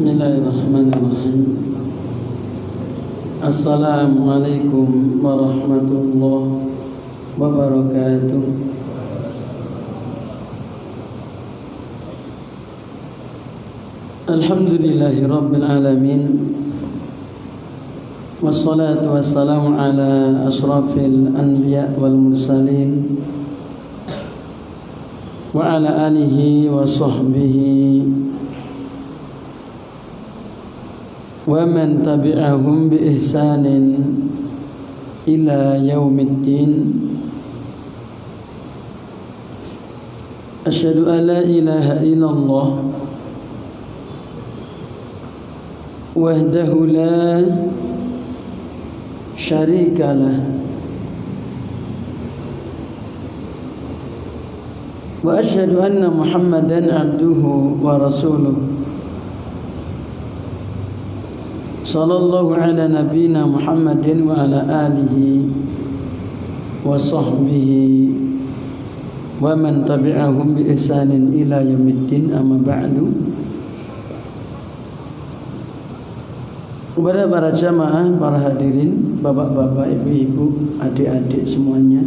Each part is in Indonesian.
Bismillahirrahmanirrahim. Assalamualaikum warahmatullahi wabarakatuh. Alhamdulillahi rabbil alamin. Wassalatu wassalamu ala asrafil anbiya wal mursalin wa ala alihi wa sahbihi wa man tabi'ahum bi ihsanin ila yaumiddin. Asyhadu an la ilaha illallah wahdahu la syarika lah wa asyhadu anna Muhammadan abduhu wa rasuluh. Sallallahu ala nabiyina Muhammadin wa ala alihi wa sahbihi wa man tabi'ahum bi ihsanin ila yaumiddin, amma ba'du. Kepada para jamaah, para hadirin, bapak-bapak, ibu-ibu, adik-adik semuanya,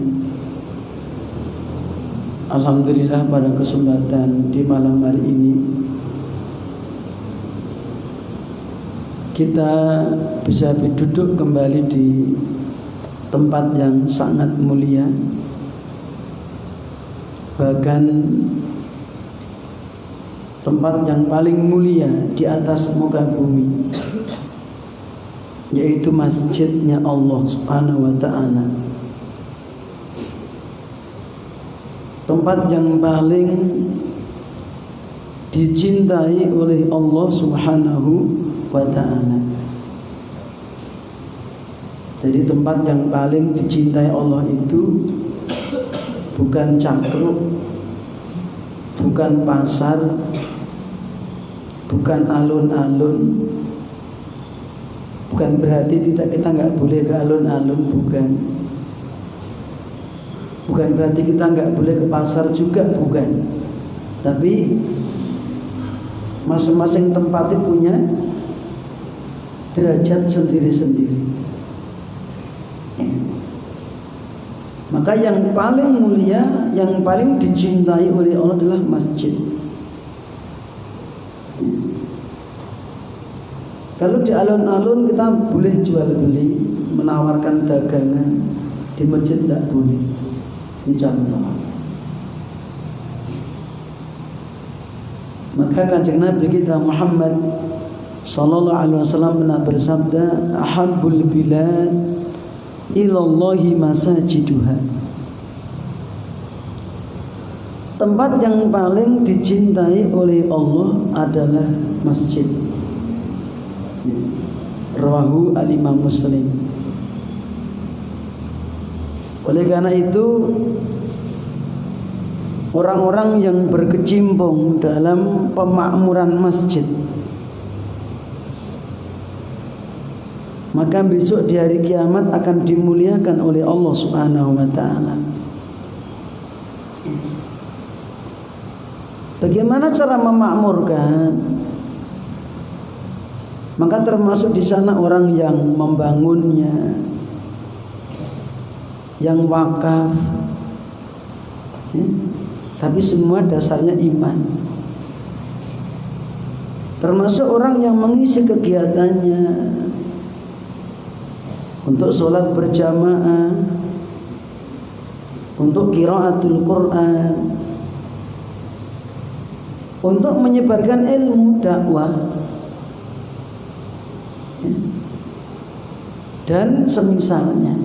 alhamdulillah pada kesempatan di malam hari ini kita bisa duduk kembali di tempat yang sangat mulia, bahkan tempat yang paling mulia di atas muka bumi, yaitu masjidnya Allah Subhanahu wa ta'ala. Tempat yang paling dicintai oleh Allah Subhanahu wa ta'ala. Jadi tempat yang paling dicintai Allah itu bukan cakruk, bukan pasar, bukan alun-alun. Bukan berarti kita nggak boleh ke alun-alun, bukan. Bukan berarti kita nggak boleh ke pasar juga, bukan. Tapi masing-masing tempat itu punya derajat sendiri-sendiri. Maka yang paling mulia, yang paling dicintai oleh Allah adalah masjid. Kalau di alun-alun kita boleh jual beli, menawarkan dagangan, di masjid tidak boleh. Ini contoh. Maka kanjeng Nabi kita Muhammad sallallahu alaihi wasallam pernah bersabda, ahabbul bilad ilallahi masajiduha. Tempat yang paling dicintai oleh Allah adalah masjid. Rawahu al-Imam Muslim. Oleh karena itu, orang-orang yang berkecimpung dalam pemakmuran masjid, maka besok di hari kiamat akan dimuliakan oleh Allah Subhanahu wa ta'ala. Bagaimana cara memakmurkan? Maka termasuk di sana orang yang membangunnya, yang wakaf, tapi semua dasarnya iman. Termasuk orang yang mengisi kegiatannya untuk sholat berjamaah, untuk qiraatul Quran, untuk menyebarkan ilmu dakwah, dan semisalnya.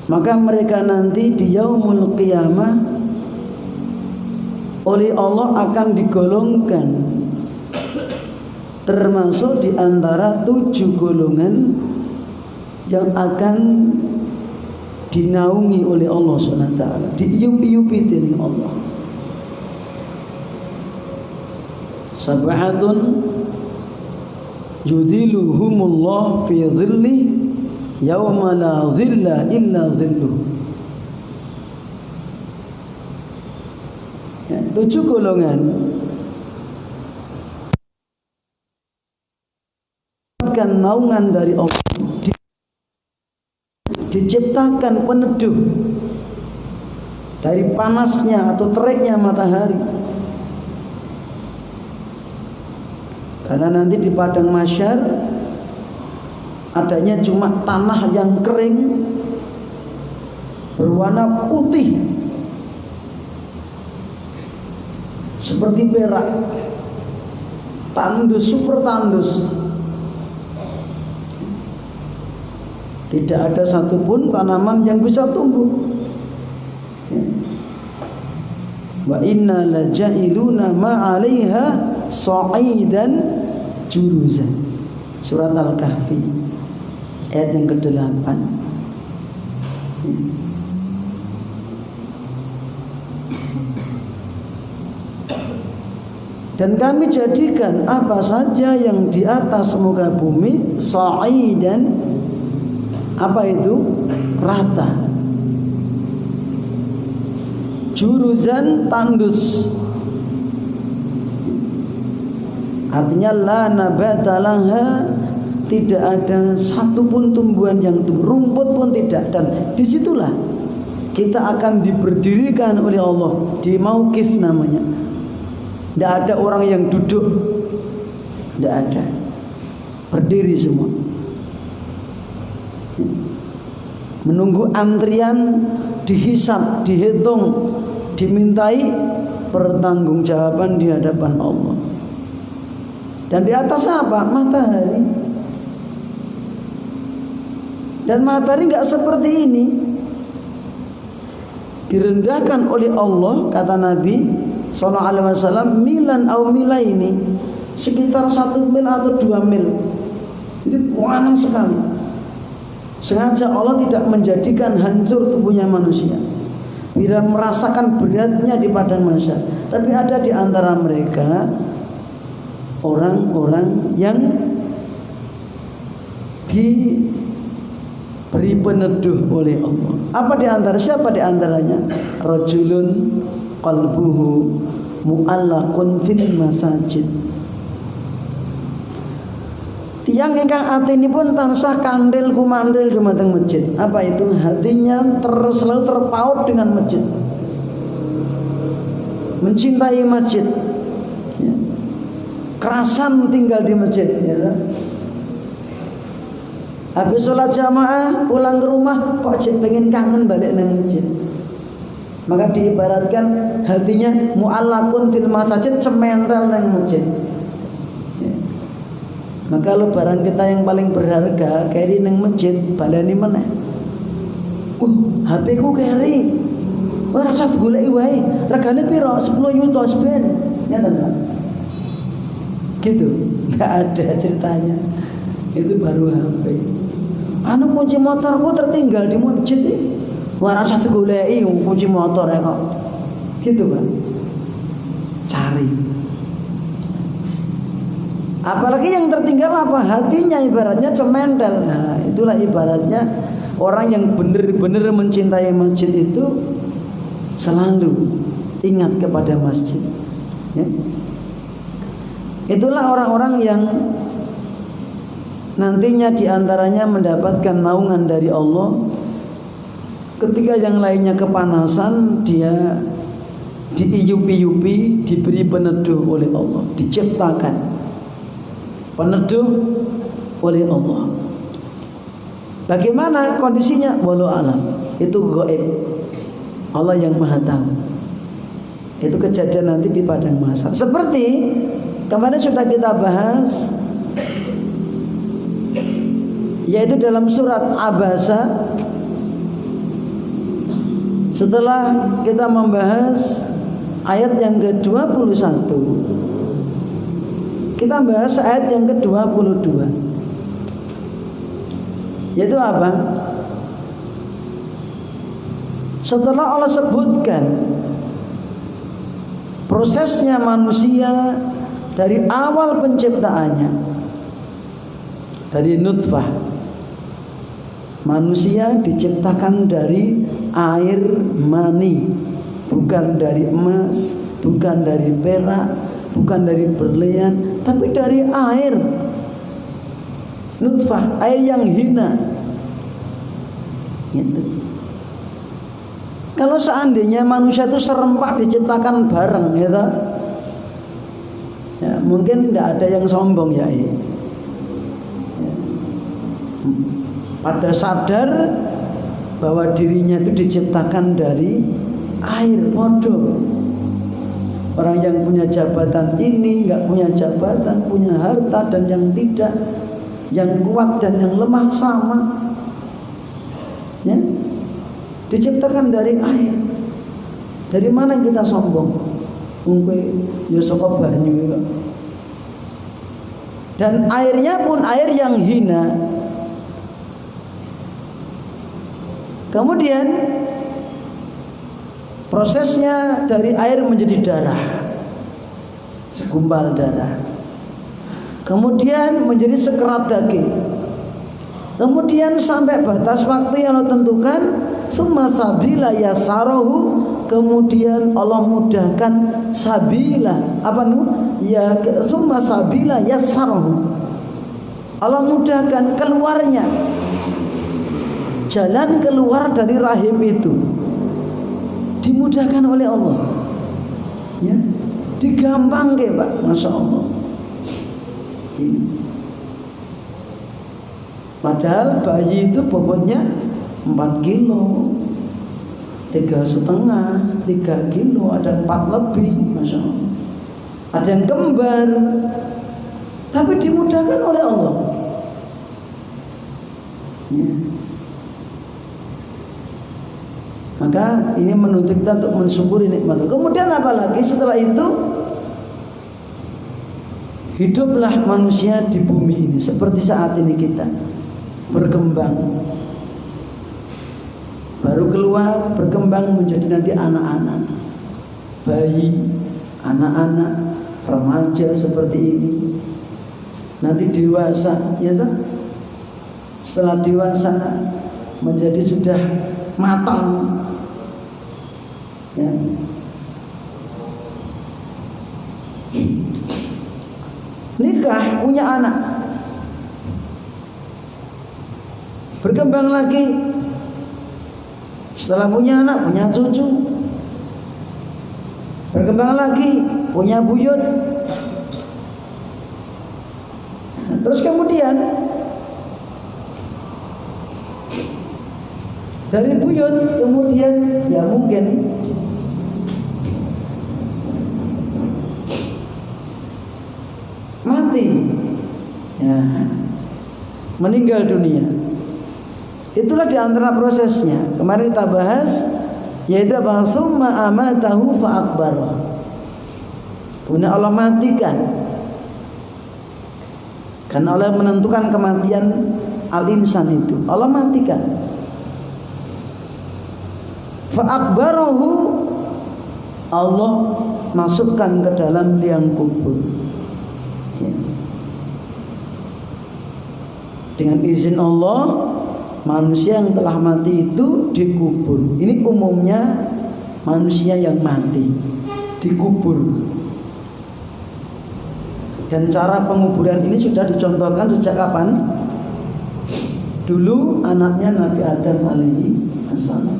Maka mereka nanti di yaumul qiyamah oleh Allah akan digolongkan termasuk di antara 7 golongan yang akan dinaungi oleh Allah Subhanahu wa ta'ala, diiup-iupi oleh Allah. Sab'atun yudhiluhumullah fi dhilli yauma la dhilla illa dhilluh. Ya, 7 golongan mendapatkan naungan dari Allah, diciptakan peneduh dari panasnya atau teriknya matahari. Karena nanti di padang mahsyar adanya cuma tanah yang kering berwarna putih seperti perak, tandus, super tandus. Tidak ada satupun tanaman yang bisa tumbuh. Wa inna lajailuna ma'alaiha sa'idan juruzan. Surat Al-Kahfi ayat yang ke-8. Dan kami jadikan apa saja yang di atas muka bumi sa'idan, apa itu? Rata. Juruzan, tandus. Artinya la nabata laha, tidak ada satupun tumbuhan yang tumbuh, rumput pun tidak. Dan disitulah kita akan diberdirikan oleh Allah di mauqif namanya. Tidak ada orang yang duduk, tidak ada, berdiri semua, menunggu antrian, dihisab, dihitung, dimintai pertanggungjawaban di hadapan Allah. Dan di atas apa? Matahari. Dan matahari enggak seperti ini, direndahkan oleh Allah, kata Nabi sallallahu alaihi wasallam, milan au milaini, sekitar 1 mil atau 2 mil. Ini panas sekali. Sengaja Allah tidak menjadikan hancur tubuhnya manusia, bila merasakan beratnya di padang mahsyar. Tapi ada di antara mereka orang-orang yang diberi peneduh oleh Allah. Apa di antara, siapa di antaranya? Rajulun qalbuhu mu'allaqun fil masajid. Tiang ingkang atinipun tansah kandil kumandil dumateng masjid. Apa itu? Hatinya selalu terpaut dengan masjid, mencintai masjid, ya. Kerasan tinggal di masjid, ya. Habis sholat jamaah pulang ke rumah kok pengen kangen balik nang masjid. Maka diibaratkan hatinya mu'allaqun fil masajid, cementel nang masjid. Ya. Maka kalau barang kita yang paling berharga keri nang masjid, baleni meneh. HP ku keri. Ora usah digoleki wae. Regane piro? 10 juta sepen. Nyata enggak? Gitu. Enggak ada ceritanya. Itu baru HP. Anu kunci motorku tertinggal di masjid. Ora usah digoleki kunci motor ya kok. Gitu, Pak. Cari. Apalagi yang tertinggal apa? Hatinya ibaratnya cementel. Nah, itulah ibaratnya orang yang benar-benar mencintai masjid itu selalu ingat kepada masjid, ya. Itulah orang-orang yang nantinya diantaranya mendapatkan naungan dari Allah. Ketika yang lainnya kepanasan, dia diiup-iupi, diberi peneduh oleh Allah, diciptakan peneduh oleh Allah. Bagaimana kondisinya? Wallahu alam. Itu gaib. Allah yang Maha tahu. Itu kejadian nanti di padang mahsyar. Seperti kemarin sudah kita bahas, yaitu dalam surat Abasa. Setelah kita membahas ayat yang ke-21, kita bahas ayat yang ke-22, yaitu apa? Setelah Allah sebutkan prosesnya manusia dari awal penciptaannya, dari nutfah, manusia diciptakan dari air mani, bukan dari emas, bukan dari perak, bukan dari berlian, tapi dari air. nutfah, air yang hina. Gitu. Kalau seandainya manusia itu serempak diciptakan bareng, gitu, ya, mungkin tidak ada yang sombong ya. Pada sadar bahwa dirinya itu diciptakan dari air, bodoh. Orang yang punya jabatan ini, nggak punya jabatan, punya harta dan yang tidak, yang kuat dan yang lemah sama, ya, diciptakan dari air. Dari mana kita sombong? Mungkin ya saka banyu. Dan airnya pun air yang hina. Kemudian prosesnya dari air menjadi darah, segumpal darah. Kemudian menjadi sekerat daging. Kemudian sampai batas waktu yang Allah tentukan, summa sabila yasarahu, kemudian Allah mudahkan sabila, apa itu? Ya, summa sabila yasarahu. Allah mudahkan keluarnya, jalan keluar dari rahim itu dimudahkan oleh Allah, ya, digampangkan, Pak, masya Allah. Padahal bayi itu bobotnya 4 kilo, 3,5, 3 kilo, ada 4 lebih, masya Allah. Ada yang kembar, tapi dimudahkan oleh Allah, ya. Maka ini menuntut kita untuk mensyukuri nikmat. Kemudian apalagi setelah itu, hiduplah manusia di bumi ini seperti saat ini kita berkembang, baru keluar, berkembang menjadi nanti anak-anak, bayi, anak-anak, remaja seperti ini, nanti dewasa, ya toh? Setelah dewasa menjadi sudah matang, ya. Nikah, punya anak, berkembang lagi, setelah punya anak, punya cucu, berkembang lagi, punya buyut. Terus kemudian dari buyut kemudian ya mungkin mati, ya, meninggal dunia. Itulah diantara prosesnya. Kemarin kita bahas, yaitu apa? Summa amatahu fa akbarah. Kemudian Allah matikan, karena Allah menentukan kematian al-insan itu. Allah matikan. Fa akbarahu, Allah masukkan ke dalam liang kubur, ya. Dengan izin Allah, manusia yang telah mati itu dikubur. Ini umumnya manusia yang mati dikubur. Dan cara penguburan ini sudah dicontohkan sejak kapan? Dulu anaknya Nabi Adam alaihi assalam.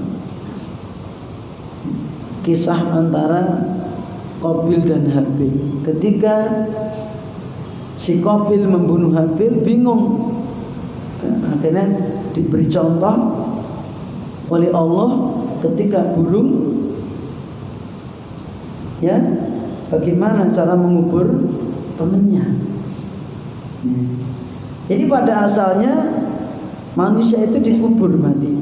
Kisah antara Qabil dan Habil. Ketika si Qabil membunuh Habil, bingung. Akhirnya diberi contoh oleh Allah ketika burung, ya, bagaimana cara mengubur temannya. Jadi pada asalnya manusia itu dikubur mati.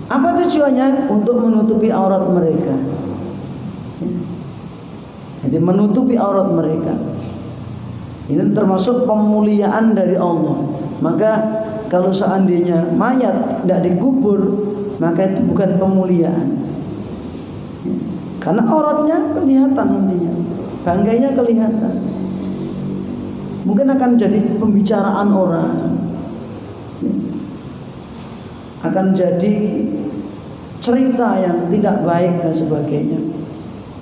Apa tujuannya? Untuk menutupi aurat mereka. Jadi menutupi aurat mereka. Ini termasuk pemuliaan dari Allah. Maka kalau seandainya mayat tidak dikubur, maka itu bukan pemuliaan. Karena auratnya kelihatan nantinya, bangkainya kelihatan. Mungkin akan jadi pembicaraan orang, akan jadi cerita yang tidak baik dan sebagainya.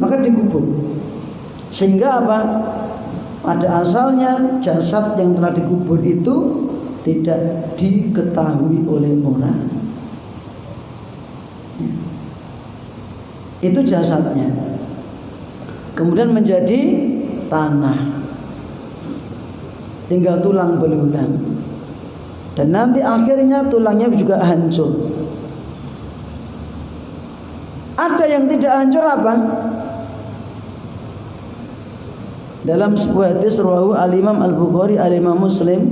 Maka dikubur. Sehingga apa? pada asalnya jasad yang telah dikubur itu tidak diketahui oleh orang. Ya. Itu jasadnya. Kemudian menjadi tanah. Tinggal tulang belulang. Dan nanti akhirnya tulangnya juga hancur. Ada yang tidak hancur apa? Dalam sebuah hadis rawahu al-Imam Al-Bukhari, al-Imam Muslim,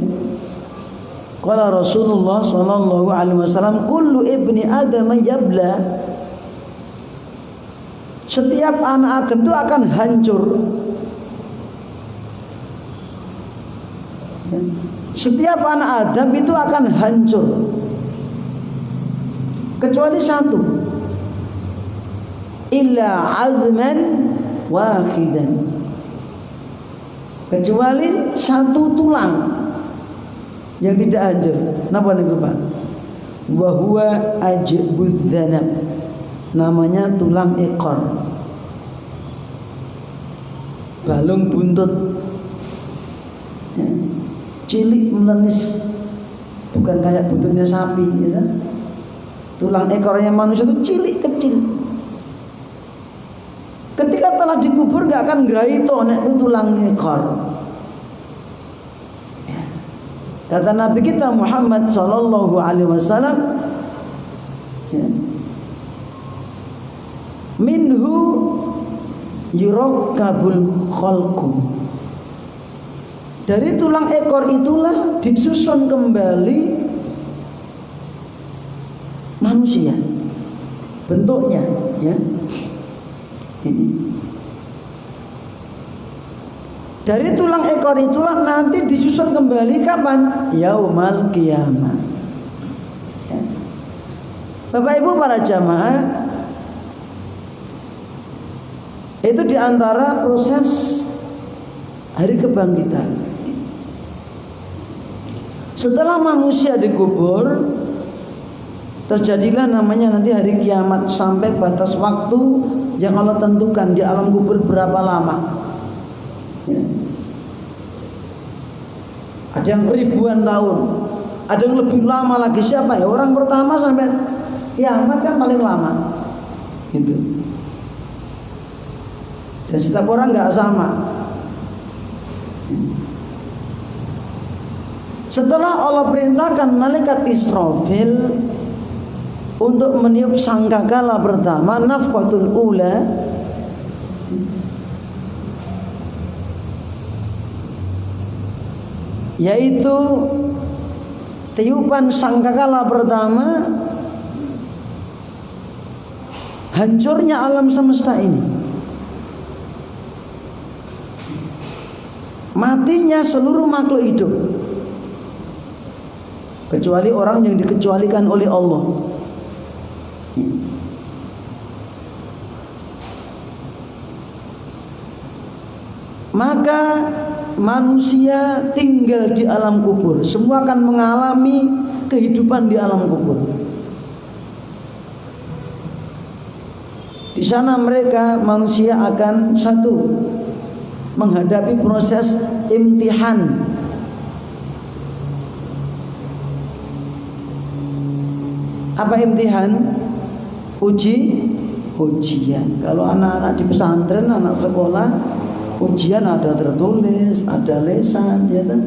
qala Rasulullah sallallahu alaihi wasallam, kullu ibni adam yabla. Setiap anak Adam itu akan hancur. Setiap anak Adam itu akan hancur, kecuali satu, illa azman wahidan, kecuali satu tulang yang tidak hancur. Napa niku Pak? Wa huwa ajbudz dzanab, namanya tulang ekor, balung buntut, ya. Cilik melenis, bukan kayak buntutnya sapi, ya. Tulang ekornya manusia itu cilik kecil. Ketika telah dikubur gak akan graito nek tulang ekor. Ya. Kata Nabi kita Muhammad sallallahu alaihi wasallam, ya, minhu yurakkabul khalqu, dari tulang ekor itulah disusun kembali manusia bentuknya, ya. Ini dari tulang ekor itulah nanti disusun kembali kapan? Yaumal qiyamah, ya. Bapak Ibu para jamaah, itu diantara proses hari kebangkitan. Setelah manusia dikubur, terjadilah namanya nanti hari kiamat, sampai batas waktu yang Allah tentukan di alam kubur berapa lama, ya. Ada yang ribuan tahun, ada yang lebih lama lagi. Siapa ya? Orang pertama sampai kiamat kan paling lama, gitu. Dan setiap orang nggak sama. Setelah Allah perintahkan malaikat Israfil untuk meniup sangkakala pertama, nafqatul ula, yaitu tiupan sangkakala pertama, hancurnya alam semesta ini, matinya seluruh makhluk hidup, kecuali orang yang dikecualikan oleh Allah. Maka manusia tinggal di alam kubur, semua akan mengalami kehidupan di alam kubur. Di sana mereka manusia akan satu, menghadapi proses imtihan. Apa imtihan? Ujian. Kalau anak-anak di pesantren, anak sekolah, ujian ada tertulis, ada lesan, ya kan?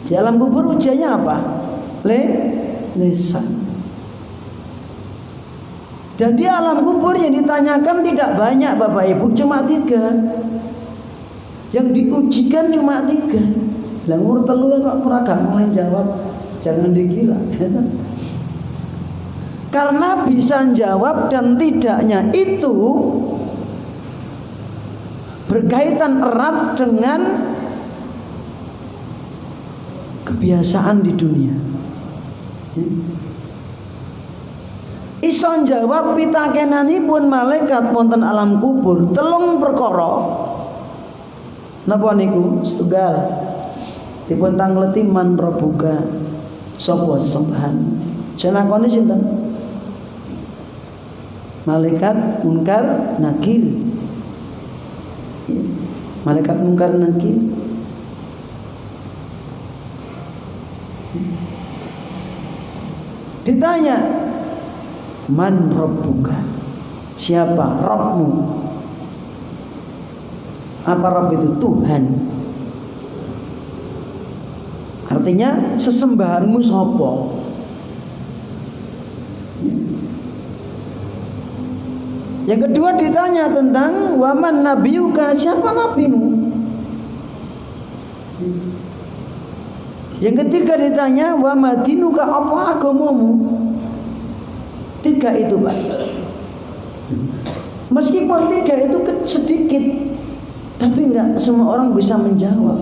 Di alam kubur ujiannya apa? Lesan. Dan di alam kubur yang ditanyakan tidak banyak Bapak Ibu, cuma 3. Yang diujikan cuma 3. Lah umur telu kok peragam mulai jawab, jangan dikira, ya kan? Karena bisa jawab dan tidaknya itu berkaitan erat dengan kebiasaan di dunia. Ison jawab pitakenanipun malaikat wonten alam kubur 3 perkara. Napa niku? Setunggal dipun tangleti man rabbuka, sapa sesembahan. Jenakone sinten? Malaikat Munkar Nakir. Malaikat Munkar Nakir. Ditanya, man rabbuka? Siapa Rabbmu? Apa Rabb itu? Tuhan. Artinya sesembahanmu sapa? Yang kedua ditanya tentang waman nabiyuka? Siapa nabimu? Yang ketiga ditanya wamadinuka? Apa agamamu? Tiga itu, Pak. Meskipun tiga itu sedikit, tapi enggak semua orang bisa menjawab.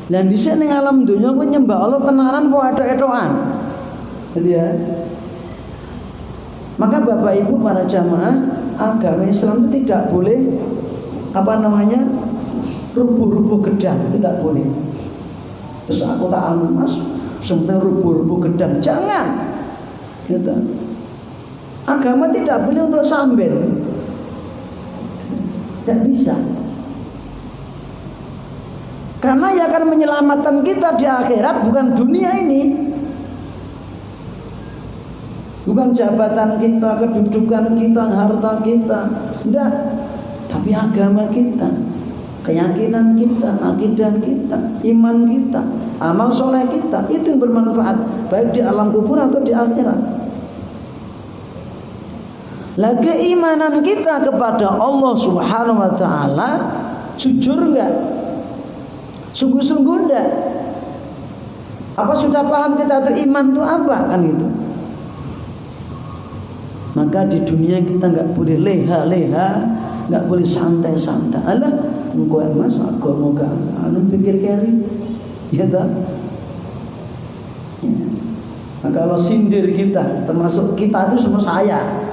Dan di sini alam dunia aku nyembah Allah tenanan po ada-edoan. Gitu ya. Maka Bapak Ibu para jamaah, agama Islam itu tidak boleh rubuh-rubuh gedang, itu tidak boleh. Terus aku tak anu Mas, sebentar rubuh-rubuh gedang, jangan. Gitu. Agama tidak boleh untuk sambil, tidak bisa. Karena yang akan menyelamatkan kita di akhirat bukan dunia ini, bukan jabatan kita, kedudukan kita, harta kita, tidak. Tapi agama kita, keyakinan kita, akidah kita, iman kita, amal soleh kita, itu yang bermanfaat baik di alam kubur atau di akhirat. Lah keimanan kita kepada Allah Subhanahu wa taala jujur enggak? Sungguh-sungguh enggak? Apa sudah paham kita tuh iman itu apa kan gitu? Maka di dunia kita enggak boleh leha-leha, enggak boleh santai-santai. Alah, engko Mas agama gak anu pikir keri. Ya tak? Ya. Maka kalau sindir kita, termasuk kita itu semua saya.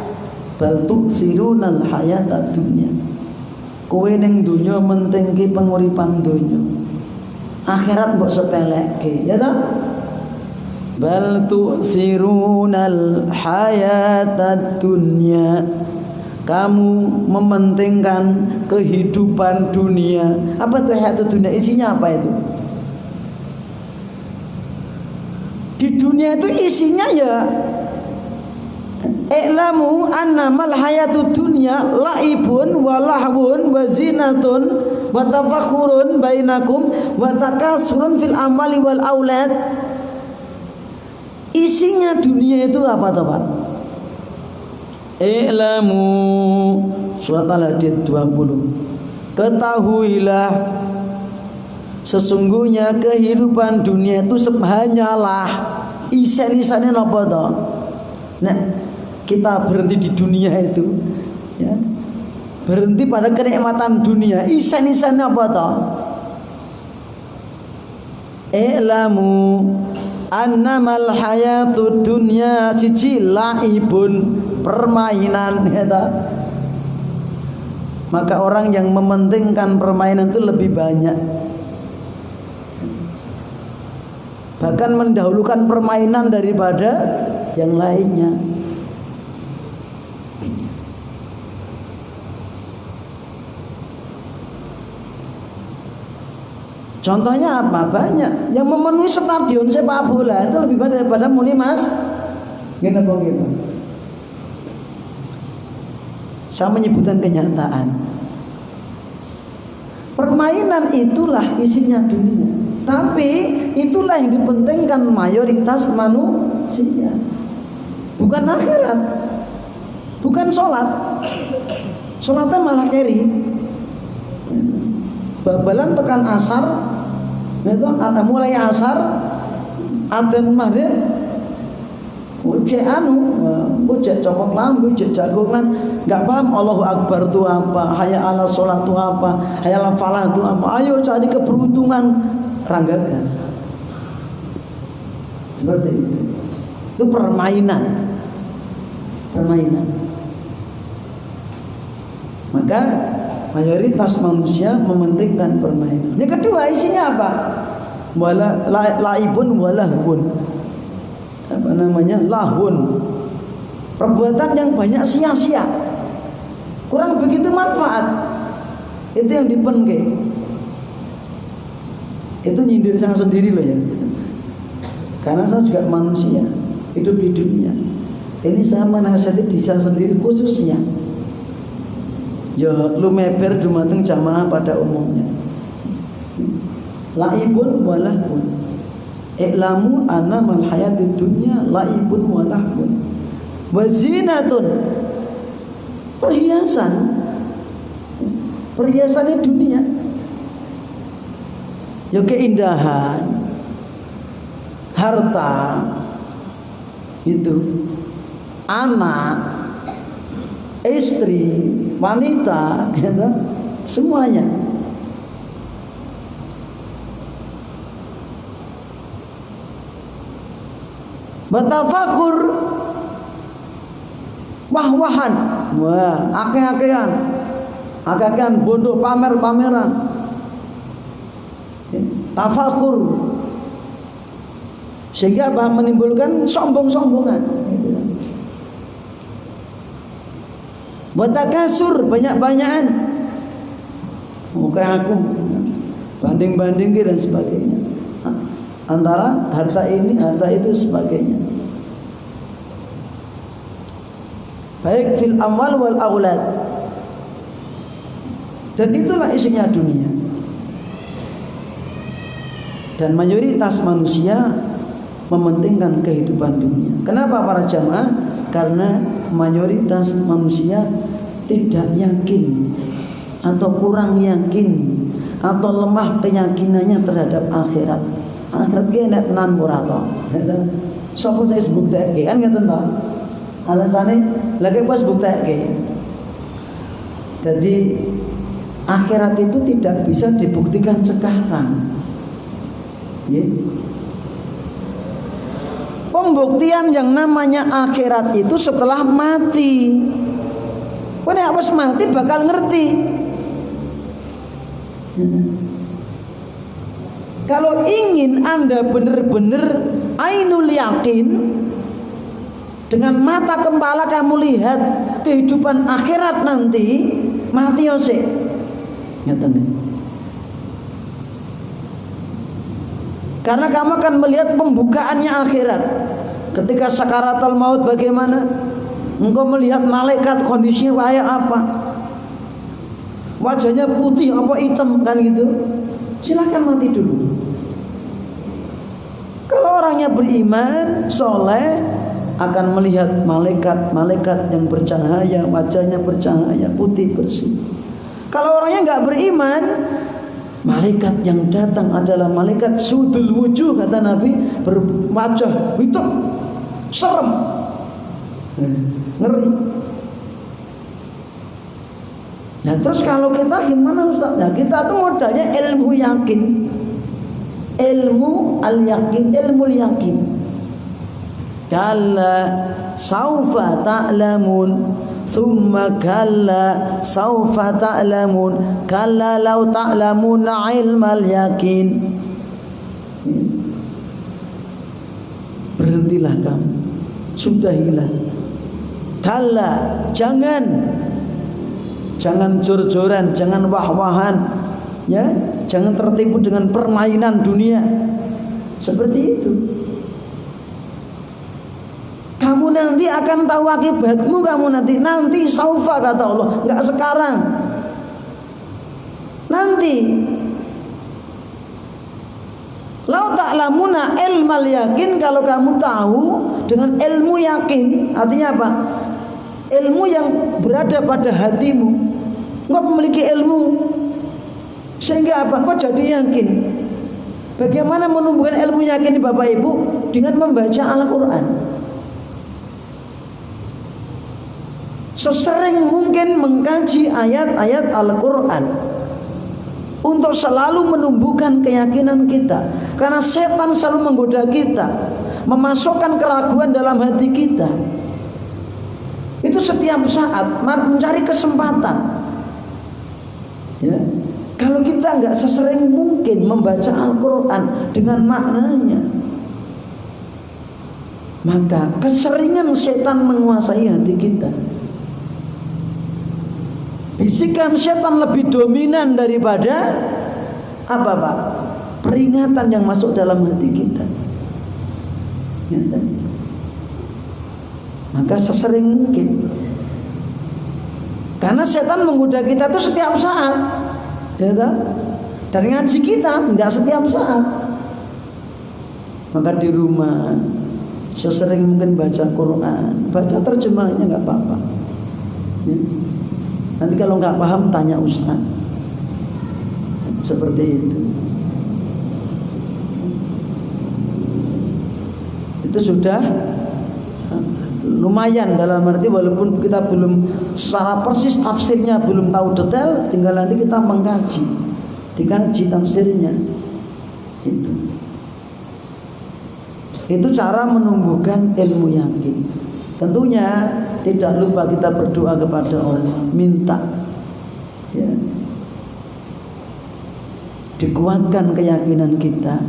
Bal tu'sirunal hayatad dunya. Kowe ning donya mentingke penguripan donya. Akhirat mbok sepelekke, ya ta? Bal tu'sirunal hayatad dunya. Kamu mementingkan kehidupan dunia. Apa itu hayatad dunya? Isinya apa itu? Di dunia itu isinya ya i'lamu annamal hayatud dunya laibun wa lahwun wa zinatun wa tafakhurun bainakum wa takasurun fil amwali wal aulad. Isinya dunia itu apa toh, Pak? I'lamu, surat Al-Hadid 20. Ketahuilah sesungguhnya kehidupan dunia itu hanyalah isen-isennya apa toh? Nah, kita berhenti di dunia itu, ya, berhenti pada kenikmatan dunia. Isen-isen apa toh? I'lamu annamal hayatud dunya siji laibun, permainan, ya toh? Maka orang yang mementingkan permainan itu lebih banyak, bahkan mendahulukan permainan daripada yang lainnya. Contohnya apa? Banyak yang memenuhi stadion sepak bola itu lebih banyak daripada muni Mas. Gini apa gitu? Saya menyebutkan kenyataan. Permainan itulah isinya dunia. Tapi itulah yang dipentingkan mayoritas manusia. Bukan akhirat, bukan sholat. Sholatnya malah keri. Babalan tekan asar, itu ada mulai asar, adzan maghrib, ujek ujek cokok lambu, ujek jagongan, nggak paham Allahu Akbar itu apa, hayya ala sholat itu apa, hayya ala falah itu apa. Ayo cari keberuntungan, ranggagas. Seperti itu permainan. Maka mayoritas manusia mementingkan permainan. Yang kedua isinya apa? Laibun walahun. Apa namanya? Lahun. Perbuatan yang banyak sia-sia, kurang begitu manfaat. Itu yang dipenke. Itu nyindir saya sendiri loh ya. Karena saya juga manusia, hidup di dunia. Ini saya menasihati di saya sendiri khususnya. Ya lumeber dumateng jamaah pada umumnya. Laibun walahun. I'lamu anna mal hayatid dunya laibun walahun. Wa zinatun. Perhiasan. Perhiasannya dunia. Ya keindahan, harta, itu, anak, istri, wanita, gitu, semuanya. Batafakur, wah-wahan, wah, ake-akean, ake-akean bodoh, pamer-pameran, tafakur, sehingga apa? Menimbulkan sombong-sombongan. Batakasur, banyak-banyakan, kayak aku, banding-bandingin dan sebagainya. Antara harta ini, harta itu sebagainya. Baik fil amwal wal aulad. Dan itulah isinya dunia. Dan mayoritas manusia mementingkan kehidupan dunia. Kenapa para jamaah? Karena mayoritas manusia tidak yakin atau kurang yakin atau lemah keyakinannya terhadap akhirat. Akhirat ki nek tenan ora to. Sopo saya sebuktake kan ngoten to. Alasane lagi pas buktake. Jadi akhirat itu tidak bisa dibuktikan sekarang. Pembuktian yang namanya akhirat itu setelah mati. Nek wis mati bakal ngerti. Kalau ingin Anda benar-benar ainul yakin, dengan mata kepala kamu lihat kehidupan akhirat nanti, mati ose. Ngeten. Karena kamu akan melihat pembukaannya akhirat. Ketika sakaratul maut bagaimana? Engkau melihat malaikat kondisinya kayak apa? Wajahnya putih apa hitam kan gitu? Silakan mati dulu. Kalau orangnya beriman, soleh, akan melihat malaikat yang bercahaya, wajahnya bercahaya, putih bersih. Kalau orangnya nggak beriman, malaikat yang datang adalah malaikat sudul wujuh, kata Nabi, berwajah hitam, serem, ngeri. Nah terus kalau kita gimana Ustaz? Nah kita tuh modalnya ilmu yakin, ilmu al-yakin, ilmu yakin. Kalla saufa ta'lamun, thumma kalla saufa ta'lamun, kalla law ta'lamuna ilmal yakin. Berhentilah kamu, sudahilah. Kalla, jangan jor-joran, jangan wah-wahan, ya, jangan tertipu dengan permainan dunia seperti itu. Kamu nanti akan tahu akibatmu, kamu nanti saufa, kata Allah, enggak sekarang, nanti. Lau ta'lamuna ilmal yakin, kalau kamu tahu dengan ilmu yakin, artinya apa? Ilmu yang berada pada hatimu. Engkau memiliki ilmu sehingga apa? Engkau jadi yakin. Bagaimana menumbuhkan ilmu yakin Bapak Ibu? Dengan membaca Al-Quran. Sesering mungkin mengkaji ayat-ayat Al-Quran untuk selalu menumbuhkan keyakinan kita. Karena setan selalu menggoda kita, memasukkan keraguan dalam hati kita. Itu setiap saat mencari kesempatan. Ya. Kalau kita nggak sesering mungkin membaca Al-Quran dengan maknanya, maka keseringan setan menguasai hati kita. Bisikan setan lebih dominan daripada apa Pak? Peringatan yang masuk dalam hati kita. Ya, maka sesering mungkin, karena setan menggoda kita itu setiap saat, ya, dan ngaji kita tidak setiap saat. Maka di rumah sesering mungkin baca Quran, baca terjemahnya nggak apa-apa. Ya. Nanti kalau nggak paham tanya Ustaz. Seperti itu. Itu sudah lumayan, dalam arti walaupun kita belum secara persis tafsirnya belum tahu detail, tinggal nanti kita mengkaji, dikaji tafsirnya. Itu cara menumbuhkan ilmu yakin. Tentunya tidak lupa kita berdoa kepada Allah, minta, ya, dikuatkan keyakinan kita.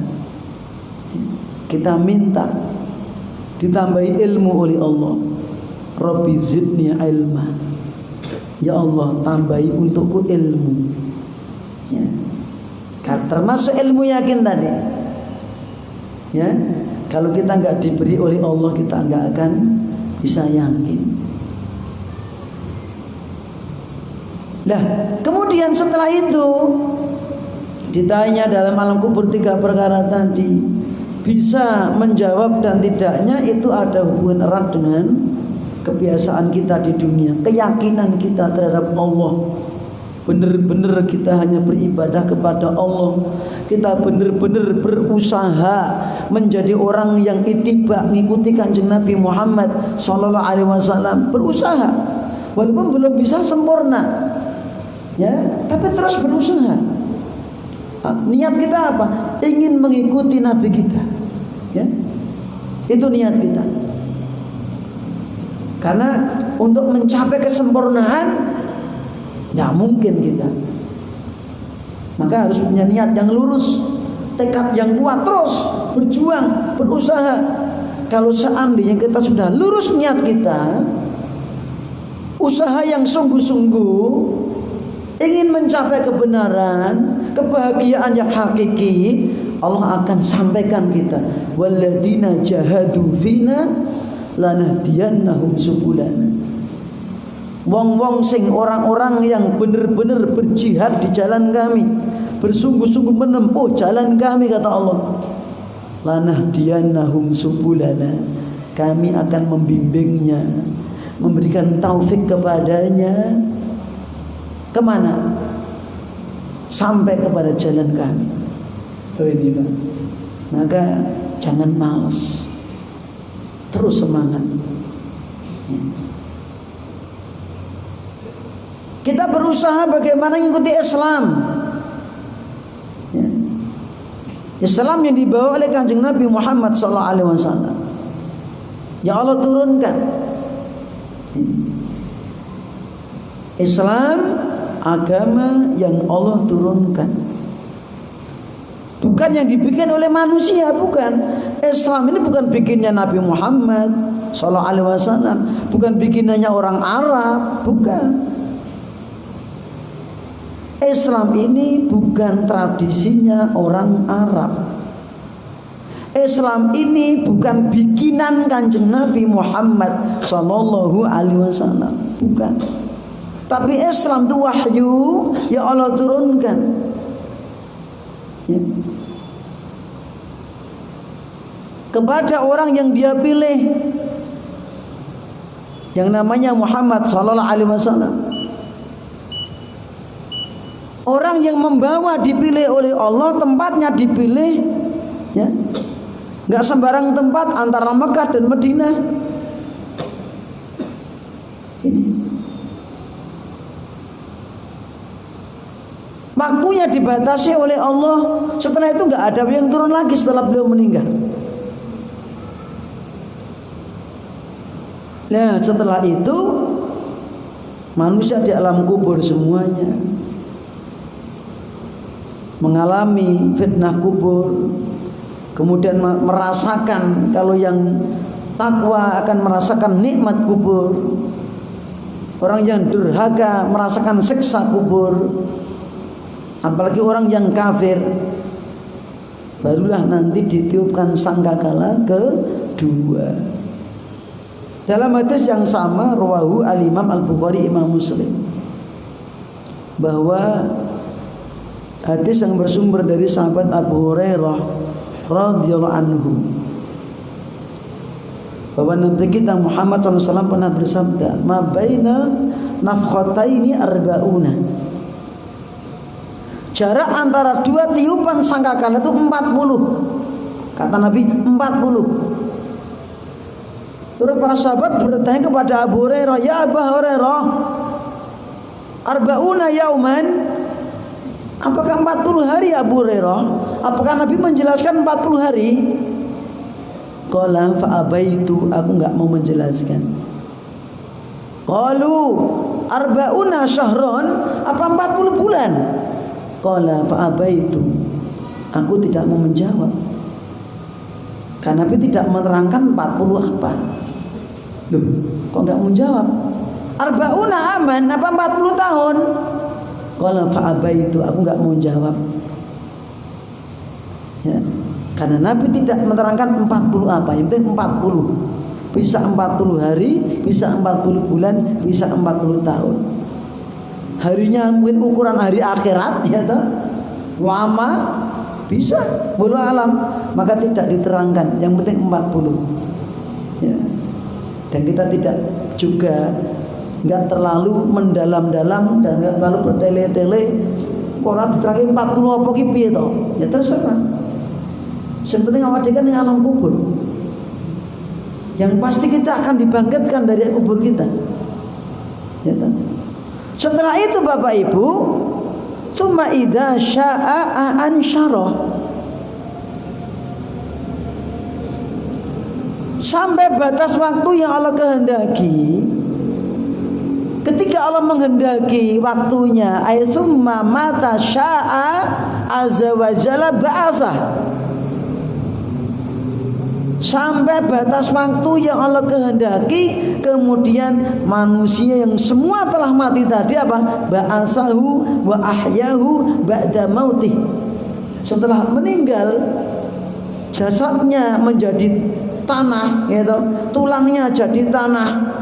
Kita minta ditambahi ilmu oleh Allah. Rabbi zidni ilma, ya Allah tambahi untukku ilmu, ya. Termasuk ilmu yakin tadi, ya. Kalau kita nggak diberi oleh Allah, kita nggak akan bisa yakin. Nah, kemudian setelah itu ditanya dalam alam kubur 3 perkara tadi, bisa menjawab dan tidaknya itu ada hubungan erat dengan kebiasaan kita di dunia, keyakinan kita terhadap Allah. Benar-benar kita hanya beribadah kepada Allah, kita benar-benar berusaha menjadi orang yang ittiba, mengikuti Kanjeng Nabi Muhammad sallallahu alaihi wasallam, berusaha walaupun belum bisa sempurna, ya, tapi terus berusaha. Niat kita apa? Ingin mengikuti Nabi kita, ya. Itu niat kita. Karena untuk mencapai kesempurnaan nggak mungkin kita, maka harus punya niat yang lurus, tekad yang kuat, terus berjuang, berusaha. Kalau seandainya kita sudah lurus niat kita, usaha yang sungguh-sungguh, ingin mencapai kebenaran, kebahagiaan yang hakiki, Allah akan sampaikan kita, walladzina jahadu fina lanahdiyannahum subulana. Wong-wong sing orang-orang yang benar-benar berjihad di jalan kami, bersungguh-sungguh menempuh jalan kami, kata Allah, lanahdiyannahum subulana, kami akan membimbingnya, memberikan taufik kepadanya. Kemana? Sampai kepada jalan kami. Oh ini Pak. Maka jangan malas, terus semangat, ya. Kita berusaha bagaimana mengikuti Islam, ya. Islam yang dibawa oleh Kanjeng Nabi Muhammad SAW, yang Allah turunkan. Islam agama yang Allah turunkan, bukan yang dibikin oleh manusia, bukan. Islam ini bukan bikinnya Nabi Muhammad SAW, bukan bikinannya orang Arab, bukan. Islam ini bukan tradisinya orang Arab. Islam ini bukan bikinan Kanjeng Nabi Muhammad sallallahu alaihi wasallam, bukan. Tapi Islam itu wahyu yang Allah turunkan, ya, kepada orang yang Dia pilih, yang namanya Muhammad sallallahu alaihi wasallam. Orang yang membawa dipilih oleh Allah, tempatnya dipilih, ya, nggak sembarang tempat antara Mekah dan Madinah. Ini waktunya dibatasi oleh Allah. Setelah itu nggak ada yang turun lagi setelah beliau meninggal. Nah, setelah itu manusia di alam kubur semuanya mengalami fitnah kubur, kemudian merasakan, kalau yang takwa akan merasakan nikmat kubur, orang yang durhaka merasakan siksa kubur, apalagi orang yang kafir, barulah nanti ditiupkan sangkakala kedua. Dalam hadis yang sama rawahu al-Imam Al-Bukhari, Imam Muslim, bahwa hadis yang bersumber dari sahabat Abu Hurairah radhiyallahu anhu, bahwa Nabi kita Muhammad SAW pernah bersabda, ma bainal nafkhataini arba'una, jarak antara dua tiupan sangkakala itu 40. Kata Nabi 40. Terus para sahabat bertanya kepada Abu Hurairah, ya Abu Hurairah, arba'una yauman, apakah 40 hari Abu Hurairah? Apakah Nabi menjelaskan 40 hari? Qala fa'abaitu, aku enggak mau menjelaskan. Qalu arba'una syahron, apa 40 bulan? Qala fa'abaitu, aku tidak mau menjawab. Karena Nabi tidak menerangkan 40 apa. Loh, kok enggak mau jawab? Arba'una aman, apa 40 tahun? Qala fa'abaitu, aku enggak mau jawab. Ya. Karena Nabi tidak menerangkan 40 apa, yang penting 40. Bisa 40 hari, bisa 40 bulan, bisa 40 tahun. Harinya mungkin ukuran hari akhirat, ya toh. Lama bisa, wallahu alam, maka tidak diterangkan, yang penting 40. Ya. Dan kita tidak juga enggak terlalu mendalam-dalam dan enggak terlalu bertele-tele. Orang diterangkan 40 apa ki piye to? Ya terserah. Yang penting awak dekan ning alam kubur. Yang pasti kita akan dibangkitkan dari kubur kita. Ya kan? Setelah itu Bapak Ibu, summa idza syaa'a ansyarah, sampai batas waktu yang Allah kehendaki. Ketika Allah menghendaki waktunya, ay summa mata syaa azza wa jalla ba'asa, sampai batas waktu yang Allah kehendaki, kemudian manusia yang semua telah mati tadi apa? Ba'asahu wa ahyahu ba'da mautih. Setelah meninggal, jasadnya menjadi tanah, gitu, tulangnya jadi tanah.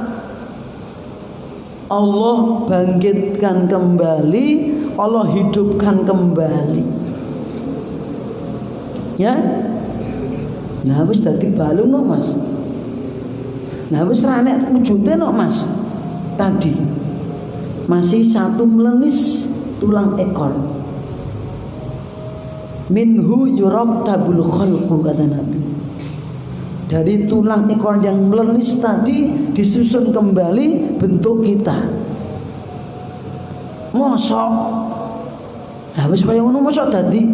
Allah bangkitkan kembali, Allah hidupkan kembali. Ya. Nah wis dadi balung no Mas. Nah wis ra nek wujude no Mas. Tadi masih satu melenis tulang ekor. Minhu yurattabul khalqu, kata Nabi. Dari tulang ekor yang melenis tadi disusun kembali bentuk kita. Mosok. Lah wis kaya ngono mosok dadi.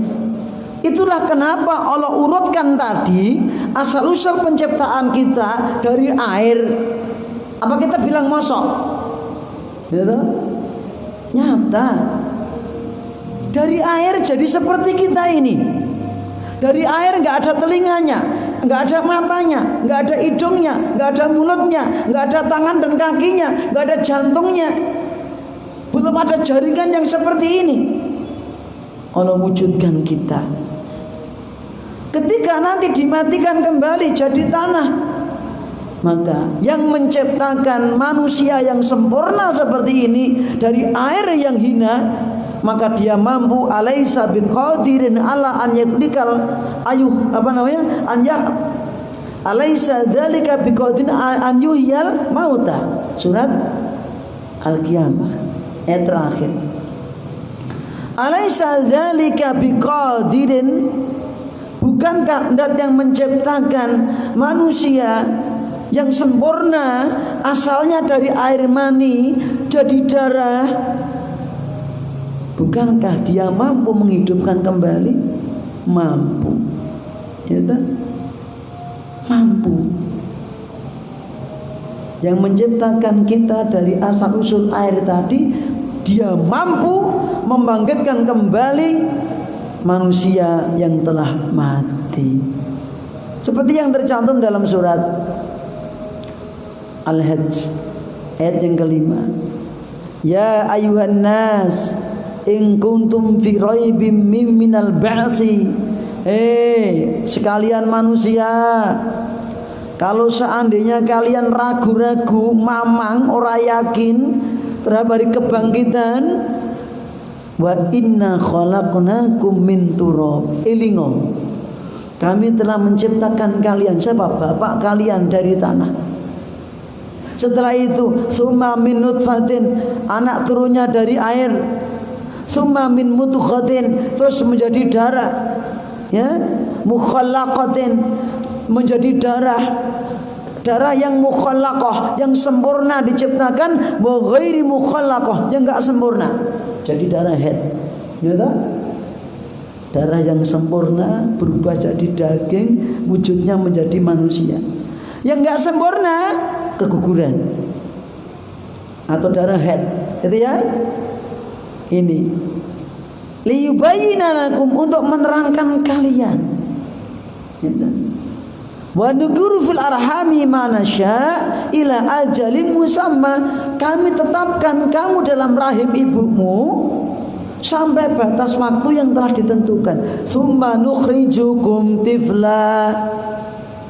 Itulah kenapa Allah urutkan tadi asal usul penciptaan kita dari air. Apa kita bilang mosok? Gitu? Nyata. Dari air jadi seperti kita ini. Dari air nggak ada telinganya, nggak ada matanya, nggak ada hidungnya, nggak ada mulutnya, nggak ada tangan dan kakinya, nggak ada jantungnya, belum ada jaringan yang seperti ini. Allah wujudkan kita. Ketika nanti dimatikan kembali jadi tanah, maka yang menciptakan manusia yang sempurna seperti ini dari air yang hina, maka dia mampu alaisa biqadirin ala an yaklikal ayuh alaisa dzalika biqadirin an yuhyal mauta. Surat Al-Qiyamah ayat terakhir. Alaisa dzalika biqadirin, bukankah zat yang menciptakan manusia yang sempurna asalnya dari air mani jadi darah, bukankah dia mampu menghidupkan kembali? Mampu, ya tak? Mampu. Yang menciptakan kita dari asal usul air tadi, dia mampu membangkitkan kembali manusia yang telah mati. Seperti yang tercantum dalam surat Al-Hajj ayat yang kelima. Ya ayuhan nas in kuntum fi raibim minal ba'si. Sekalian manusia, kalau seandainya kalian ragu-ragu, mamang, ora yakin terhadap hari kebangkitan, wa inna khalaqnakum min turab. Elingo, kami telah menciptakan kalian, siapa? Bapak kalian dari tanah. Setelah itu summa min nutfatin, anak turunnya dari air. Summa min mudghatin, terus menjadi darah. Ya, mukhallaqatin, menjadi darah. Darah yang mukhallaqah, yang sempurna diciptakan, wa ghairi mukhallaqah, yang enggak sempurna. Jadi darah head. Ya tak? Darah yang sempurna berubah jadi daging, wujudnya menjadi manusia. Yang enggak sempurna keguguran atau darah head, itu ya. Ini liyubayyina lakum, untuk menerangkan kalian. Wa nuguru fil arhami ma nasya ila ajalin musamma, kami tetapkan kamu dalam rahim ibumu sampai batas waktu yang telah ditentukan. Summa nukhrijukum tifla,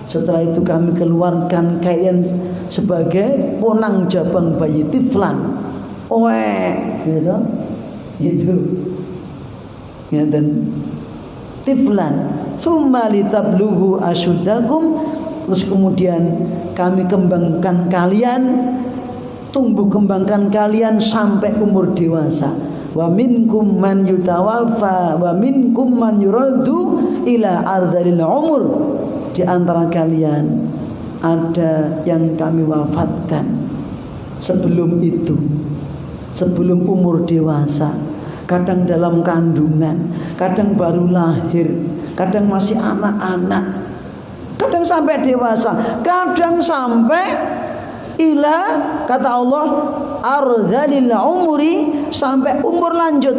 setelah itu kami keluarkan kalian sebagai ponang jabang bayi, tiflan, gitu, itu, ya, dan tiflan. Summa litabluhu asyuddakum, terus kemudian kami kembangkan kalian, tumbuh kembangkan kalian sampai umur dewasa. Wa minkum man yutawaffa wa minkum man yuraddu ila ardhil umur. Di antara kalian ada yang kami wafatkan sebelum itu, sebelum umur dewasa, kadang dalam kandungan, kadang baru lahir, kadang masih anak-anak, kadang sampai dewasa, kadang sampai ila, kata Allah, ardhalil umuri, sampai umur lanjut,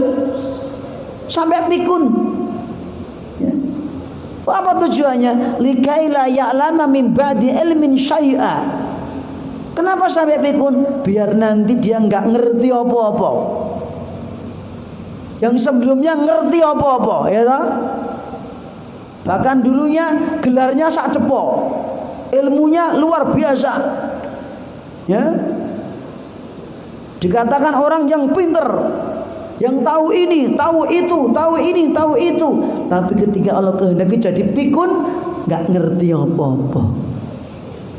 sampai pikun. Apa tujuannya? Likaila ya'lama min ba'di ilmin syai'a. Kenapa sampai pikun? Biar nanti dia enggak ngerti apa-apa. Yang sebelumnya ngerti apa-apa, ya toh? Bahkan dulunya gelarnya sak depo, ilmunya luar biasa. Ya. Dikatakan orang yang pinter, yang tahu ini, tahu itu, tahu ini, tahu itu. Tapi ketika Allah kehendaki jadi pikun, nggak ngerti apa-apa,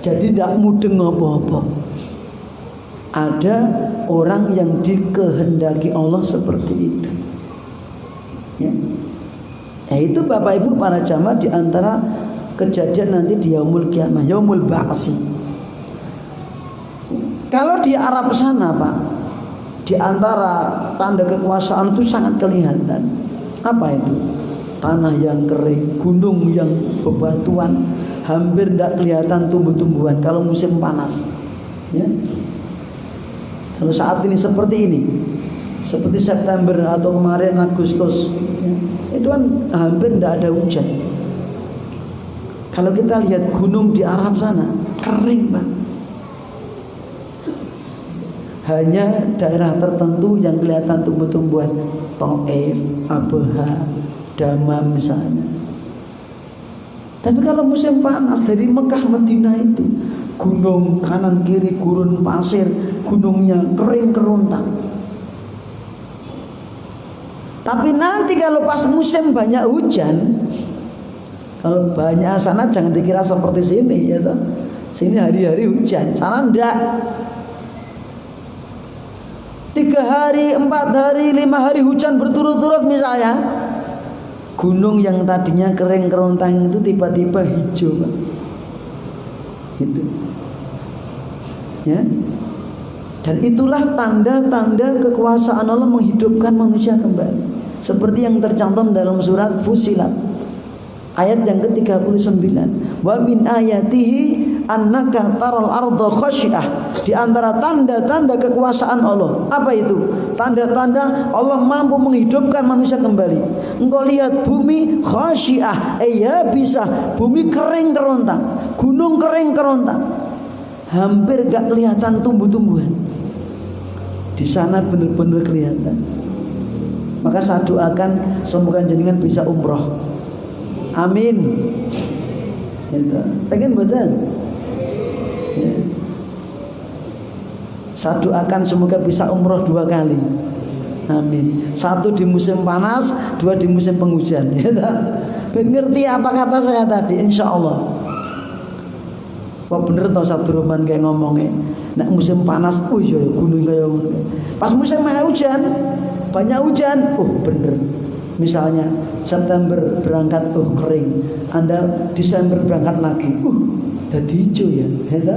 jadi tidak mudeng apa-apa. Ada orang yang dikehendaki Allah seperti itu. Ya. Itu Bapak Ibu para jamaah, di antara kejadian nanti di yaumul kiamah, yaumul ba'si. Kalau di Arab sana, Pak, di antara tanda kekuasaan itu sangat kelihatan. Apa itu? Tanah yang kering, gunung yang bebatuan, hampir tidak kelihatan tumbuh-tumbuhan kalau musim panas. Ya. Kalau saat ini seperti ini, seperti September atau kemarin Agustus, ya, itu kan hampir tidak ada hujan. Kalau kita lihat gunung di Arab sana, kering, Pak. Hanya daerah tertentu yang kelihatan tumbuh-tumbuhan, Taif, Abha, Damam misalnya. Tapi kalau musim panas dari Mekah Madinah itu, gunung kanan kiri gurun pasir, gunungnya kering kerontang. Tapi nanti kalau pas musim banyak hujan, kalau banyak sana jangan dikira seperti sini, ya toh. Sini hari-hari hujan, sana enggak. 3 hari, 4 hari, 5 hari hujan berturut-turut misalnya. Gunung yang tadinya kering kerontang itu tiba-tiba hijau, Pak. Gitu. Ya. Dan itulah tanda-tanda kekuasaan Allah menghidupkan manusia kembali. Seperti yang tercantum dalam surat Fusilat ayat yang ke-39. Wa min ayatihi annaka taral arda khasyiah. Di antara tanda-tanda kekuasaan Allah, apa itu? Tanda-tanda Allah mampu menghidupkan manusia kembali. Engkau lihat bumi khasyiah, ya bisa, bumi kering kerontang, gunung kering kerontang, hampir gak kelihatan tumbuh-tumbuhan. Di sana benar-benar kelihatan. Maka saya doakan semoga jenengan bisa umroh. Amin. Gitu. Pengen betul. Ya. Saya doakan semoga bisa umroh 2 kali. Amin. 1 di musim panas, 2 di musim penghujan. Ya, ben ngerti apa kata saya tadi, insya Allah. Wah bener tau satu roman kayak ngomongnya. Nek musim panas, oh iya gunung kayak ngono. Pas musim hujan, banyak hujan, oh bener. Misalnya September berangkat, oh kering. Anda Desember berangkat lagi, jadi hijau ya, ya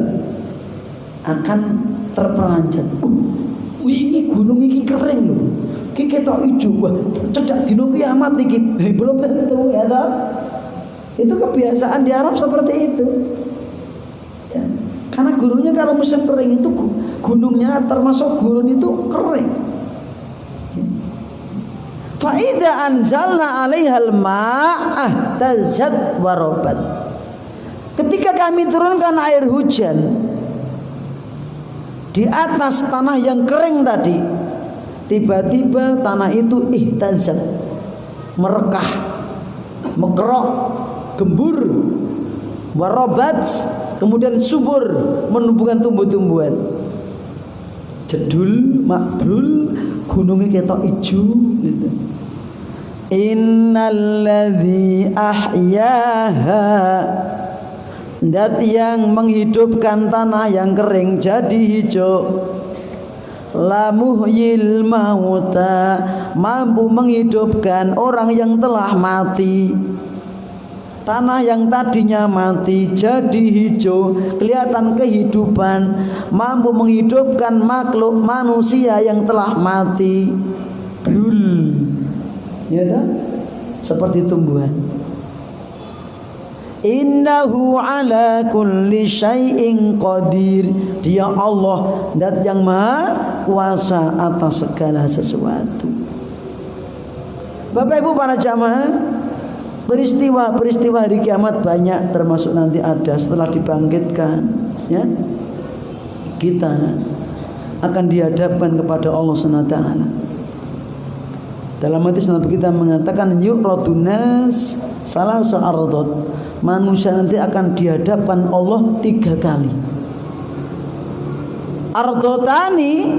akan terpelanjat. Ini gunung ini kering loh. Ki ketok hijau, wah cedak dino kiamat iki. Belum tentu ya toh. Itu kebiasaan di Arab seperti itu. Ya. Karena gunungnya kalau musim kering itu gunungnya termasuk gurun itu kering. Fa idza anzalna 'alaihal ma'ah tazzat wa rabat. Ketika kami turunkan air hujan di atas tanah yang kering tadi, tiba-tiba tanah itu ihtazat, merekah, mekerok, gembur, warabat, kemudian subur, menumbuhkan tumbuh-tumbuhan. Jedul, makbrul, gunungnya ketok ijo gitu. Innalladzi ahyaha, dat yang menghidupkan tanah yang kering jadi hijau. La muhyil mauta, mampu menghidupkan orang yang telah mati. Tanah yang tadinya mati jadi hijau, kelihatan kehidupan, mampu menghidupkan makhluk manusia yang telah mati. Brul, ya dah? Seperti tumbuhan. Innahu ala kulli syai'in qadir. Dia Allah, zat yang maha kuasa atas segala sesuatu. Bapak Ibu para jamaah, peristiwa hari kiamat banyak, termasuk nanti ada setelah dibangkitkan, ya. Kita akan dihadapkan kepada Allah SWT. Dalam hadis Nabi kita mengatakan yu'radun nas salah sa'ardot. Manusia nanti akan dihadapkan Allah 3 kali. Ardotani,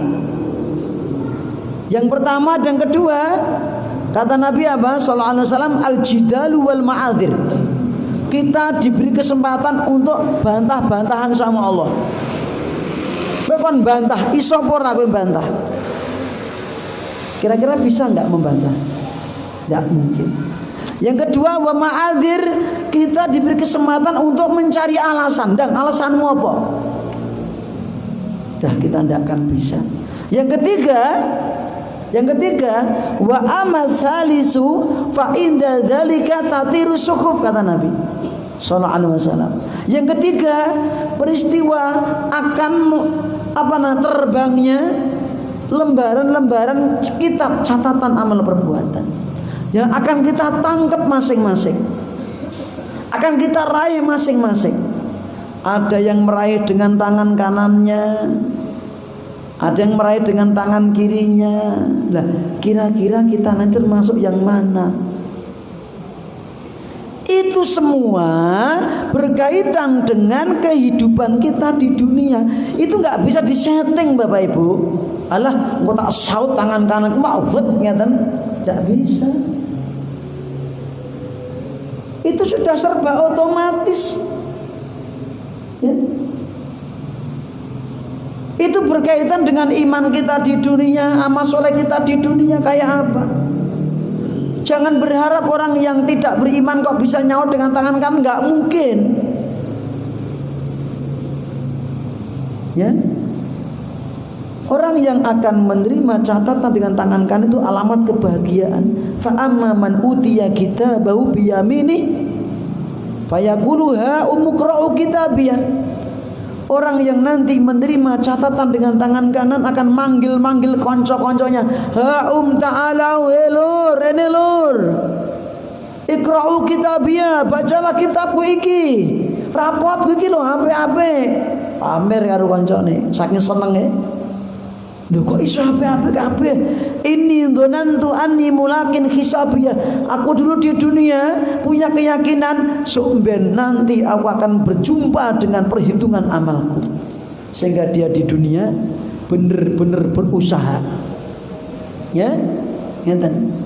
yang pertama dan kedua, kata Nabi apa? Sallallahu alaihi wasallam, al-jidalu wal ma'adzir. Kita diberi kesempatan untuk bantah-bantahan sama Allah. Kowe kon bantah, iso apa ora kowe bantah? Kira-kira bisa enggak membantah? Enggak mungkin. Yang kedua, wa ma'adzir, kita diberi kesempatan untuk mencari alasan. Dan alasanmu apa? Dah kita tidak akan bisa. Yang ketiga, wa amat salisu fa inda dzalika tatiru sukhuf, kata Nabi sallallahu alaihi wasallam. Yang ketiga, peristiwa akan terbangnya lembaran-lembaran kitab catatan amal perbuatan yang akan kita tangkap masing-masing, akan kita raih masing-masing. Ada yang meraih dengan tangan kanannya, ada yang meraih dengan tangan kirinya. Lah, kira-kira kita nanti termasuk yang mana? Itu semua berkaitan dengan kehidupan kita di dunia. Itu nggak bisa disetting, Bapak Ibu. Alah, engko tak saut tangan kanan mau wet ngeten, nggak bisa. Itu sudah serba otomatis. Ya. Itu berkaitan dengan iman kita di dunia, amal soleh kita di dunia kayak apa. Jangan berharap orang yang tidak beriman kok bisa nyaut dengan tangan kanan, nggak mungkin. Ya. Orang yang akan menerima catatan dengan tangan kanan itu alamat kebahagiaan. Fa amma man utiya kitabahu bi yamini fayaqulu ha umqra'u kitabiyah. Orang yang nanti menerima catatan dengan tangan kanan akan manggil-manggil konco-konconya, ha ta'ala welur, rene lur. Iqra'u kitabiyah, bacalah kitabku iki. Rapotku iki lho apik-apik. Pamer karo koncone, saking senenge. Lho kok iso apik-apik kabeh? Inni dzanantu anni mulakin hisabiyah. Aku dulu di dunia punya keyakinan sumben nanti aku akan berjumpa dengan perhitungan amalku. Sehingga dia di dunia benar-benar berusaha. Ya, ngeten.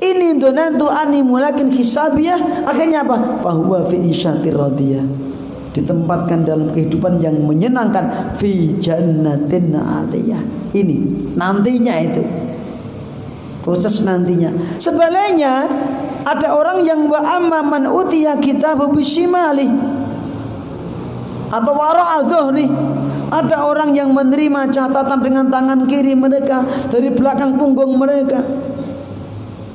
Ini dzanantu anni mulakin hisabiyah. Akhirnya apa? Fahuwa fi isyatir radiyah. Ditempatkan dalam kehidupan yang menyenangkan, fi jannatin 'aliyah. Ini nantinya, itu proses nantinya. Sebaliknya ada orang yang wa amma man utiya kitabu bisimali atau wara'a dhuhri. Ada orang yang menerima catatan dengan tangan kiri mereka, dari belakang punggung mereka.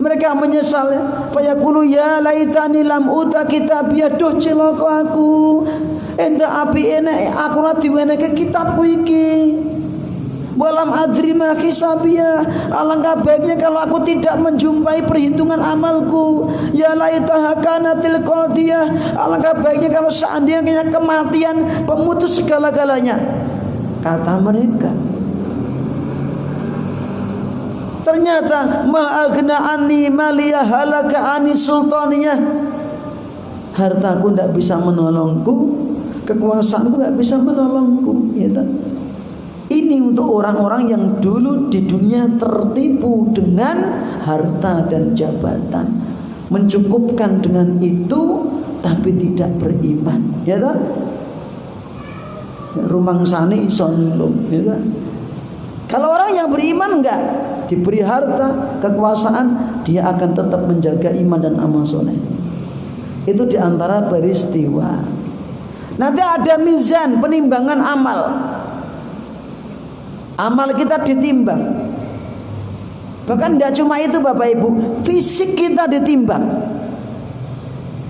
Mereka menyesal, fayaqulu ya laitani lam uta kitabiyah, duh celaka aku. Enda api enek aku ora diwenehke kitabku iki. Walam adri ma hisabiyah, alangkah baiknya kalau aku tidak menjumpai perhitungan amalku. Ya laitaha kanatil qadiyah, alangkah baiknya kalau seandainya kematian pemutus segala-galanya. Kata mereka. Ternyata ma'aghna anni maliyah halaka anni sultaniyah. Hartaku tidak bisa menolongku, kekuasaanku tidak bisa menolongku, ya tak? Ini untuk orang-orang yang dulu di dunia tertipu dengan harta dan jabatan, mencukupkan dengan itu tapi tidak beriman, ya tak? Rumangsane iso nulung, ya tak? Kalau orang yang beriman enggak, diberi harta, kekuasaan, dia akan tetap menjaga iman dan amal soleh. Itu diantara peristiwa. Nanti ada mizan, penimbangan amal. Amal kita ditimbang. Bahkan tidak cuma itu Bapak Ibu, fisik kita ditimbang.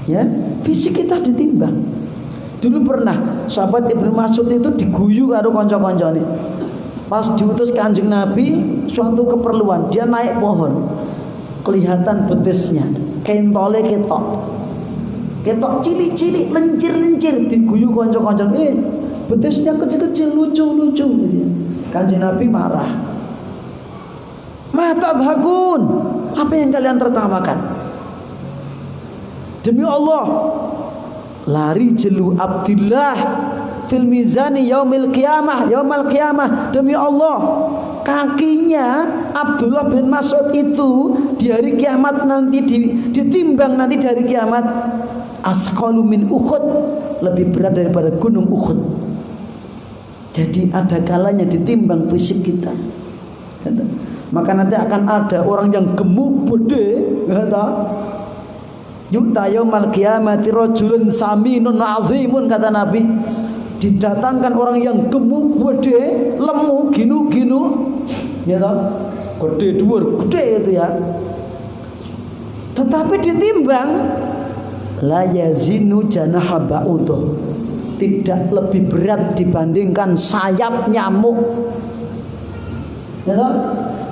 Ya, fisik kita ditimbang. Dulu pernah sahabat Ibnu Mas'ud itu diguyu karo kanca-kancane. Pas diutus Kanjeng Nabi suatu keperluan, dia naik pohon, kelihatan betisnya, kentole ketok cilik-cilik, lencir-lencir, diguyu kanca-kancan, betisnya kecil-kecil, lucu-lucu gitu. Kanjeng Nabi marah. Mata dhakun, apa yang kalian tertawakan? Demi Allah, lari jelu Abdillah fil mizani yaumal qiyamah, demi Allah, kakinya Abdullah bin Mas'ud itu di hari kiamat nanti ditimbang nanti dari kiamat, asqalu min Uhud, lebih berat daripada gunung Uhud. Jadi ada kalanya ditimbang fisik kita. Maka nanti akan ada orang yang gemuk gede, yu'ta yaumal qiyamati rajulun saminun 'azimun, kata Nabi. Didatangkan orang yang gemuk gede, lemu ginu-ginu, ya toh? Gede dhuwur, gede itu ya. Tetapi ditimbang la yazinu janaha ba'udah, tidak lebih berat dibandingkan sayap nyamuk. Ya toh?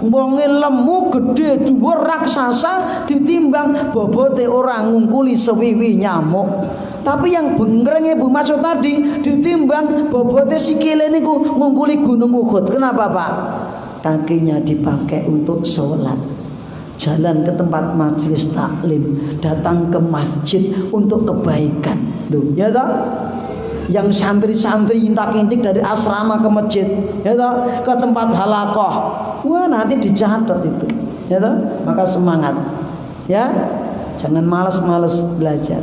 Wonge lemu gede dhuwur raksasa ditimbang bobote orang ngungkuli sewiwi nyamuk. Tapi yang bengkreng Ibu Mas'ud tadi ditimbang bobote sikile niku ngungkuli gunung Uhud. Kenapa Pak? Kakinya dipakai untuk sholat, jalan ke tempat majelis taklim, datang ke masjid untuk kebaikan. Loh, ya toh? Yang santri-santri intak-intik dari asrama ke masjid, ya toh, ke tempat halaqah. Wah, nanti dicatat itu. Ya toh? Maka semangat. Ya. Jangan malas-malas belajar.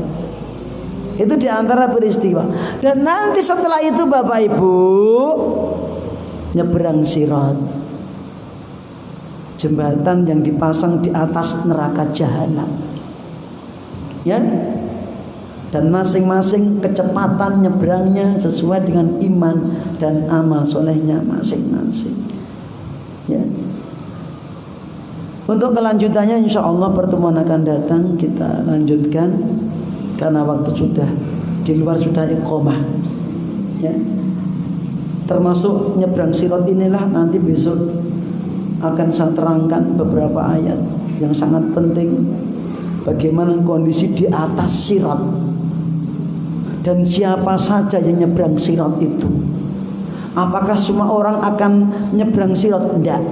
Itu diantara peristiwa. Dan nanti setelah itu Bapak Ibu, nyebrang sirat, jembatan yang dipasang di atas neraka jahanam. Ya. Dan masing-masing kecepatan nyebrangnya sesuai dengan iman dan amal solehnya masing-masing. Ya. Untuk kelanjutannya insya Allah pertemuan akan datang kita lanjutkan, karena waktu sudah di luar sudah iqomah. Ya. Termasuk nyebrang sirat inilah nanti besok akan saya terangkan beberapa ayat yang sangat penting, bagaimana kondisi di atas sirat dan siapa saja yang nyebrang sirat itu. Apakah semua orang akan nyebrang sirat? Enggak.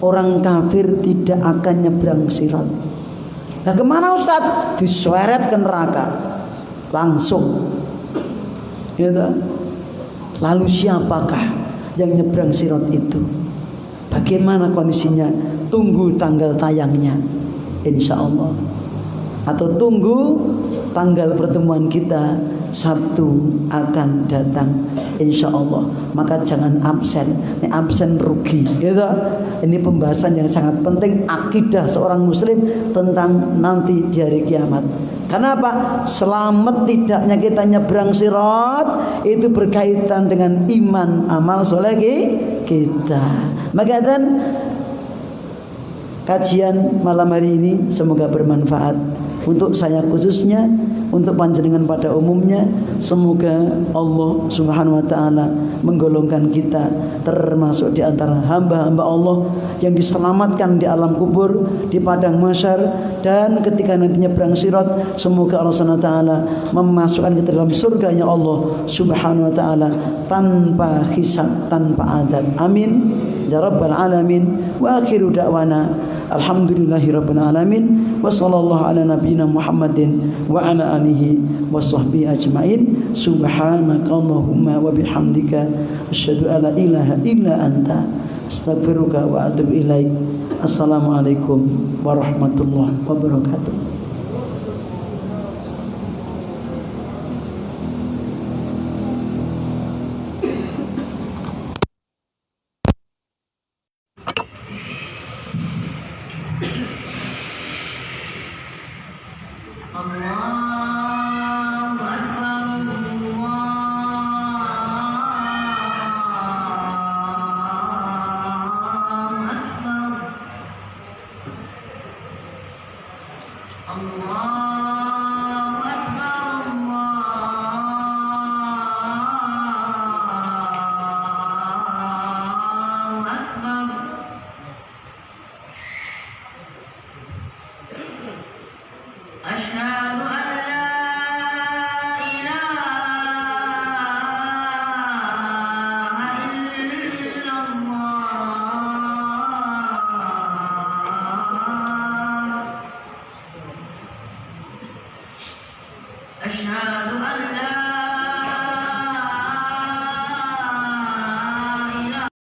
Orang kafir tidak akan nyebrang sirat. Nah kemana Ustadz? Diseret ke neraka langsung. Gitu. Lalu siapakah yang nyebrang sirat itu? Bagaimana kondisinya? Tunggu tanggal tayangnya, insya Allah. Atau tunggu tanggal pertemuan kita Sabtu akan datang, insya Allah. Maka jangan absen. Ini absen rugi, gitu. Ini pembahasan yang sangat penting, akidah seorang muslim tentang nanti di hari kiamat. Karena apa? Selamat tidaknya kita nyebrang sirat itu berkaitan dengan iman amal soleh kita. Maka dan kajian malam hari ini semoga bermanfaat untuk saya khususnya, untuk panjenengan pada umumnya. Semoga Allah Subhanahu wa taala menggolongkan kita termasuk di antara hamba-hamba Allah yang diselamatkan di alam kubur, di padang mahsyar, dan ketika nanti nyebrang sirat semoga Allah Subhanahu wa taala memasukkan kita dalam surganya Allah Subhanahu wa taala tanpa hisab, tanpa adab. Amin ya rabbal alamin. Wa akhiru da'wana alhamdulillahi rabbil alamin. Wa sallallahu ala nabiyyina Muhammadin wa ala alihi wa sahbihi ajmain. Subhanakallahumma wa bihamdika asyhadu an la ilaha illa anta astaghfiruka wa atubu ilaik. Assalamualaikum warahmatullahi wabarakatuh. أشهد أن لا